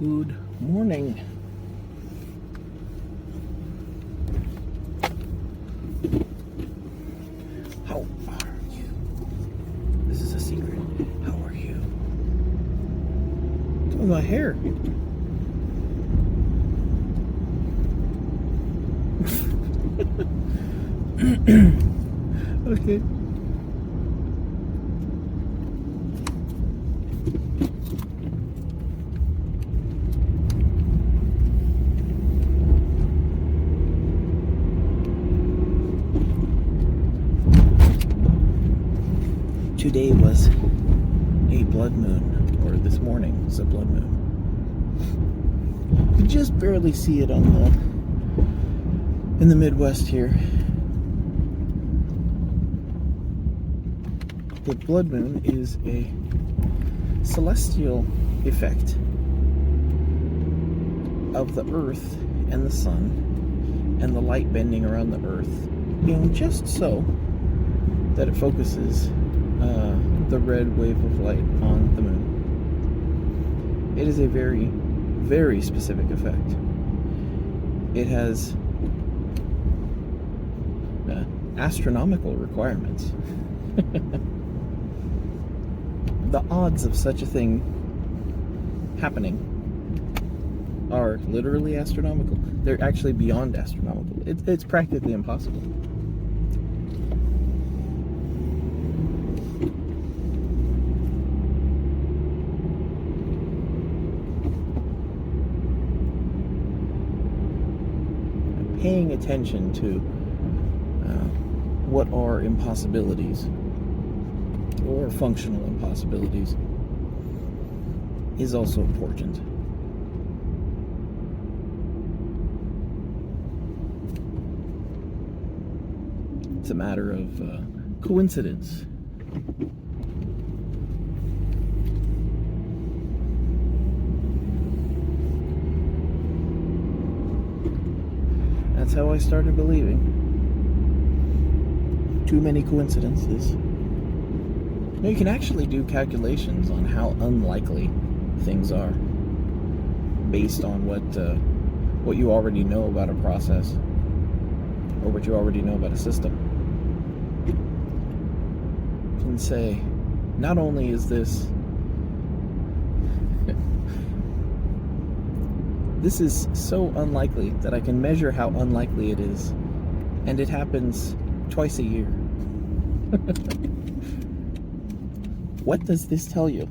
Good morning. How are you? This is a secret. How are you? What's with my hair? Okay. Today was a blood moon, or this morning was a blood moon. You can just barely see it in the Midwest here. The blood moon is a celestial effect of the Earth and the Sun and the light bending around the Earth being just so that it focuses the red wave of light on the moon. It is a very, very specific effect. It has astronomical requirements. The odds of such a thing happening are literally astronomical. They're actually beyond astronomical. It's practically impossible. Paying attention to what are impossibilities or functional impossibilities is also important. It's a matter of coincidence. That's how I started believing. Too many coincidences. Now you can actually do calculations on how unlikely things are based on what you already know about a process or what you already know about a system. You can say, not only is this is so unlikely that I can measure how unlikely it is, and it happens twice a year. What does this tell you?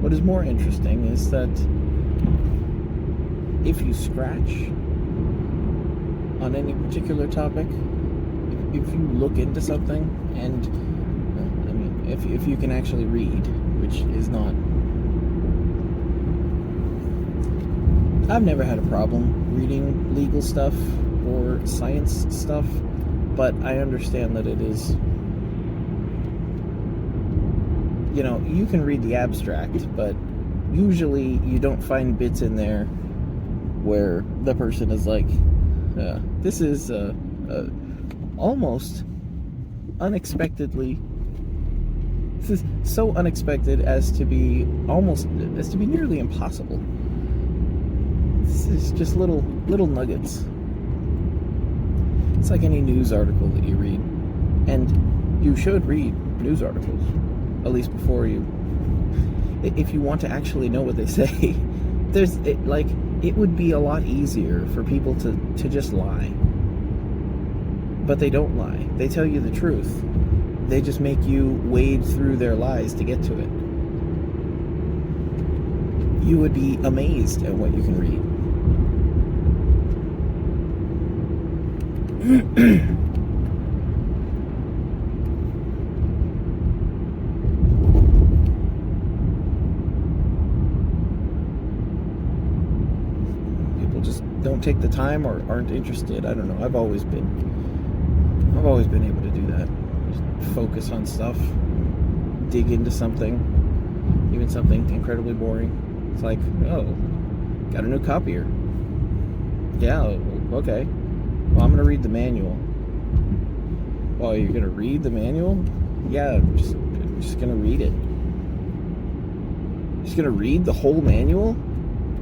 What is more interesting is that if you scratch on any particular topic, if you look into something, and if you can actually read, which is not, I've never had a problem reading legal stuff or science stuff, but I understand that it is, you can read the abstract, but usually you don't find bits in there where the person is like, this is almost unexpectedly, this is so unexpected as to be nearly impossible. This is just little nuggets. It's like any news article that you read, and you should read news articles, at least before you, if you want to actually know what they say. It would be a lot easier for people to just lie. But they don't lie. They tell you the truth. They just make you wade through their lies to get to it. You would be amazed at what you can read. Don't take the time or aren't interested. I don't know. I've always been able to do that. Just focus on stuff, dig into something, even something incredibly boring. It's like, oh, got a new copier. Yeah, okay. Well, I'm going to read the manual. Oh, you're going to read the manual? Yeah, I'm just going to read it. Just going to read the whole manual?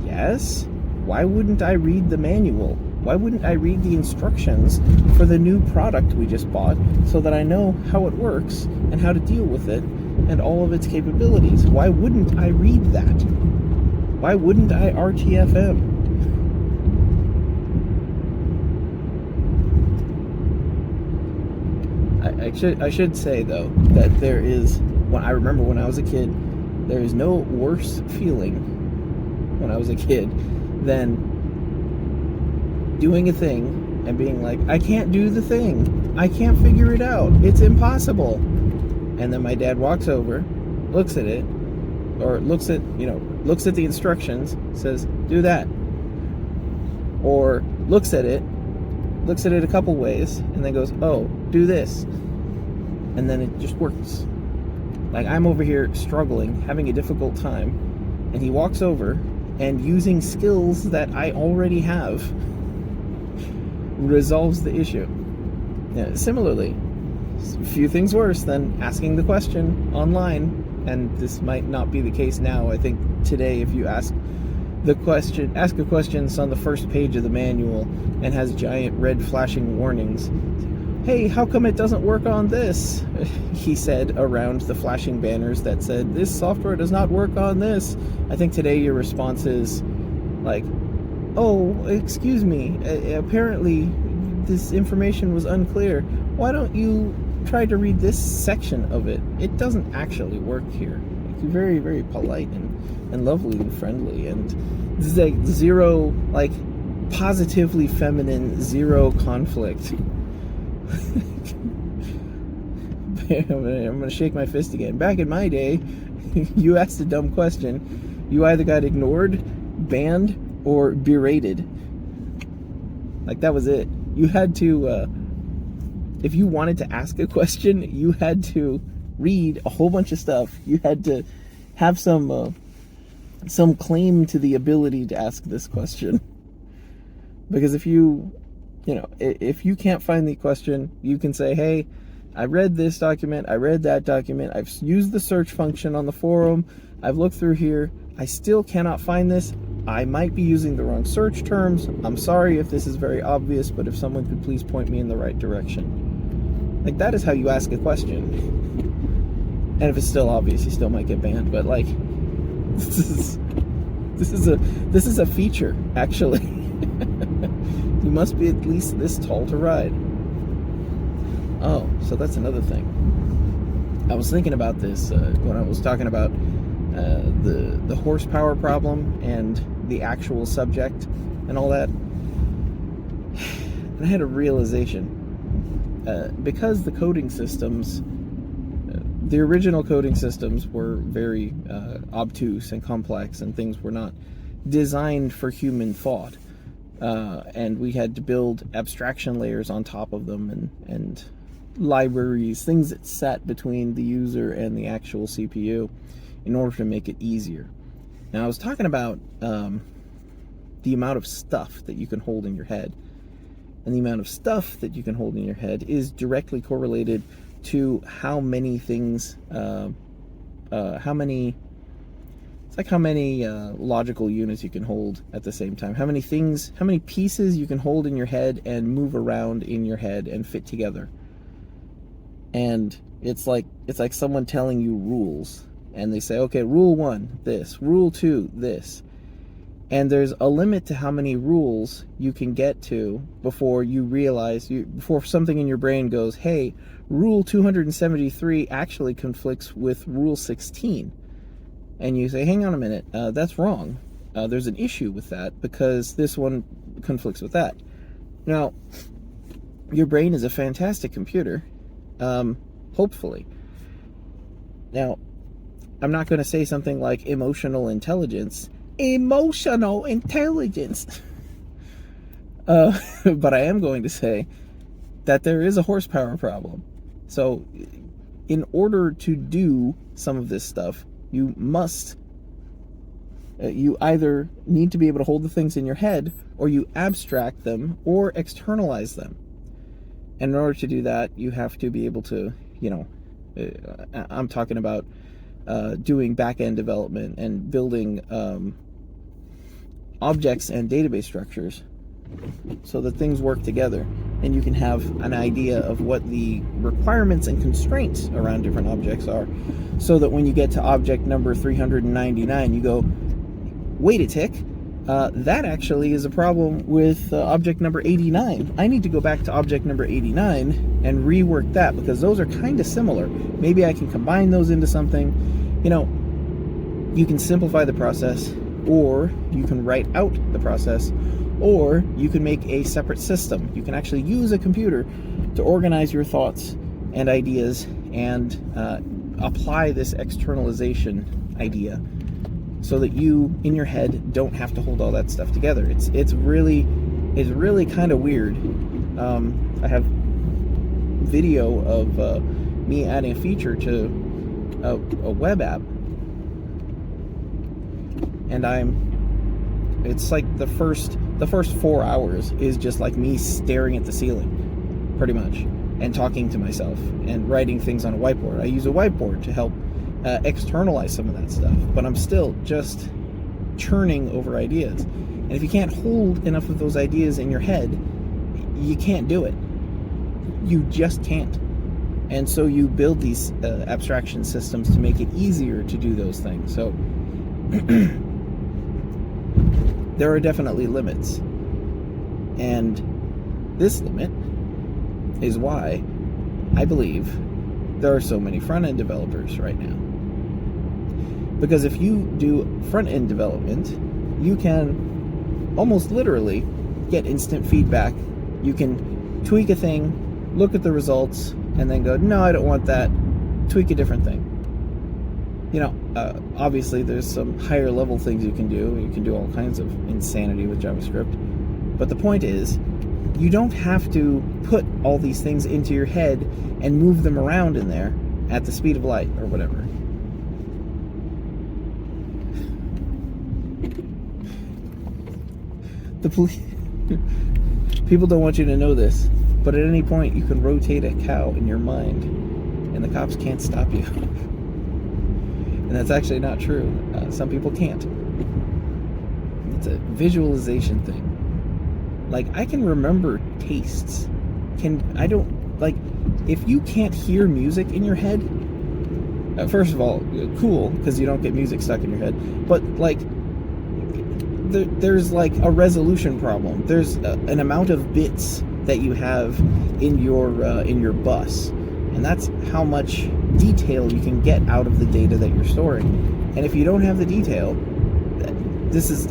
Yes. Why wouldn't I read the manual? Why wouldn't I read the instructions for the new product we just bought so that I know how it works and how to deal with it and all of its capabilities? Why wouldn't I read that? Why wouldn't I RTFM? I should say, though, that there is, when I remember when I was a kid, there is no worse feeling when I was a kid than doing a thing and being like, I can't do the thing. I can't figure it out. It's impossible. And then my dad walks over, looks at it, or looks at the instructions, says, do that. Or looks at it a couple ways, and then goes, oh, do this. And then it just works. Like, I'm over here struggling, having a difficult time, and he walks over, and using skills that I already have, resolves the issue. Yeah, similarly, a few things worse than asking the question online, and this might not be the case now. I think today, if you ask a question on the first page of the manual and has giant red flashing warnings, hey, how come it doesn't work on this? He said around the flashing banners that said, this software does not work on this. I think today your response is like, oh, excuse me, apparently this information was unclear. Why don't you try to read this section of it? It doesn't actually work here. You're very, very polite and lovely and friendly, and this is like zero, like, positively feminine, zero conflict. I'm gonna shake my fist again. Back in my day, you asked a dumb question, you either got ignored, banned, or berated. Like, that was it. You had to, if you wanted to ask a question, you had to read a whole bunch of stuff. You had to have some claim to the ability to ask this question. Because if you can't find the question, you can say, hey, I read this document, I read that document, I've used the search function on the forum, I've looked through here, I still cannot find this. I might be using the wrong search terms. I'm sorry if this is very obvious, but if someone could please point me in the right direction. Like, that is how you ask a question. And if it's still obvious, you still might get banned. But, like, this is a feature, actually. You must be at least this tall to ride. Oh, so that's another thing. I was thinking about this when I was talking about the horsepower problem and the actual subject and all that. And I had a realization. Because the coding systems, the original coding systems were very obtuse and complex, and things were not designed for human thought. And we had to build abstraction layers on top of them, and libraries, things that sat between the user and the actual CPU in order to make it easier. Now, I was talking about the amount of stuff that you can hold in your head. And the amount of stuff that you can hold in your head is directly correlated to how many things, how many logical units you can hold at the same time. How many pieces you can hold in your head and move around in your head and fit together. And it's like someone telling you rules. And they say, okay, rule 1, this. Rule 2, this. And there's a limit to how many rules you can get to before you realize, before something in your brain goes, hey, rule 273 actually conflicts with rule 16. And you say, hang on a minute, that's wrong. There's an issue with that because this one conflicts with that. Now, your brain is a fantastic computer, hopefully. Now, I'm not going to say something like emotional intelligence. Emotional intelligence. But I am going to say that there is a horsepower problem. So, in order to do some of this stuff, you must You either need to be able to hold the things in your head, or you abstract them or externalize them. And in order to do that, you have to be able to, I'm talking about doing back-end development and building objects and database structures so that things work together, and you can have an idea of what the requirements and constraints around different objects are, so that when you get to object number 399, you go, wait a tick, that actually is a problem with object number 89. I need to go back to object number 89 and rework that, because those are kind of similar. Maybe I can combine those into something. You can simplify the process, or you can write out the process, or you can make a separate system. You can actually use a computer to organize your thoughts and ideas and apply this externalization idea, so that you, in your head, don't have to hold all that stuff together. It's really kind of weird. I have video of me adding a feature to a web app, and it's like the first 4 hours is just like me staring at the ceiling, pretty much, and talking to myself and writing things on a whiteboard. I use a whiteboard to help externalize some of that stuff, but I'm still just churning over ideas. And if you can't hold enough of those ideas in your head, you can't do it. You just can't. And so you build these abstraction systems to make it easier to do those things. So there are definitely limits. And this limit is why I believe there are so many front-end developers right now. Because if you do front-end development, you can almost literally get instant feedback. You can tweak a thing, look at the results, and then go, no, I don't want that, tweak a different thing. Obviously there's some higher level things you can do. You can do all kinds of insanity with JavaScript. But the point is, you don't have to put all these things into your head and move them around in there at the speed of light or whatever. People don't want you to know this, but at any point you can rotate a cow in your mind and the cops can't stop you. And that's actually not true. Some people can't. It's a visualization thing. Like, I can remember tastes. If you can't hear music in your head, first of all, cool, because you don't get music stuck in your head, but there's like a resolution problem. There's an amount of bits that you have in your bus, and that's how much detail you can get out of the data that you're storing. And if you don't have the detail,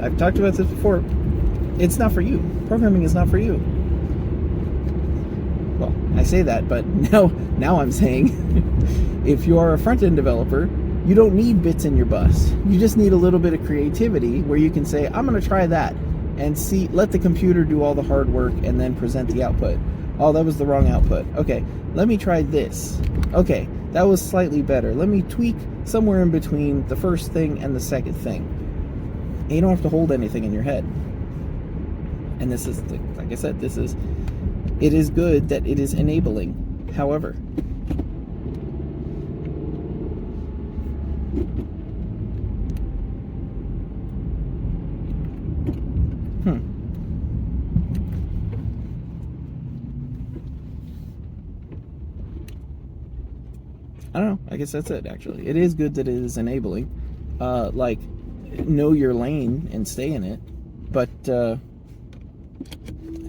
I've talked about this before, it's not for you. Programming is not for you. Well, I say that, but now I'm saying if you are a front-end developer, you don't need bits in your bus. You just need a little bit of creativity where you can say, I'm going to try that, and let the computer do all the hard work and then present the output. Oh, that was the wrong output. Okay, let me try this. Okay, that was slightly better. Let me tweak somewhere in between the first thing and the second thing. And you don't have to hold anything in your head. And this is, like I said, it is good that it is enabling. However, I don't know. I guess that's it, actually. It is good that it is enabling. Know your lane and stay in it. But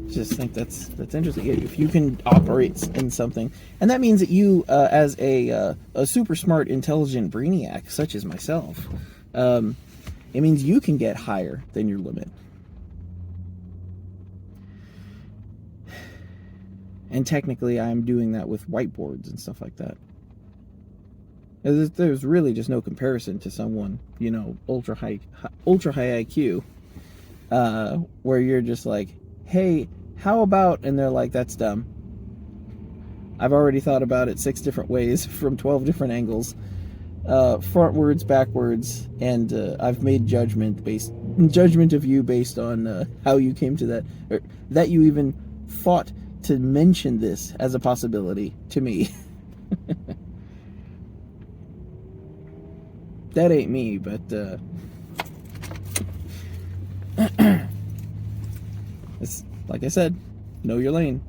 just think that's interesting. If you can operate in something, and that means that you, as a super smart, intelligent brainiac, such as myself, it means you can get higher than your limit. And technically, I'm doing that with whiteboards and stuff like that. There's really just no comparison to someone, ultra high IQ, where you're just like, hey, how about, and they're like, that's dumb. I've already thought about it 6 different ways from 12 different angles. frontwards, backwards, and I've made judgment of you based on how you came to that, or that you even thought to mention this as a possibility to me. That ain't me, but it's like I said, know your lane.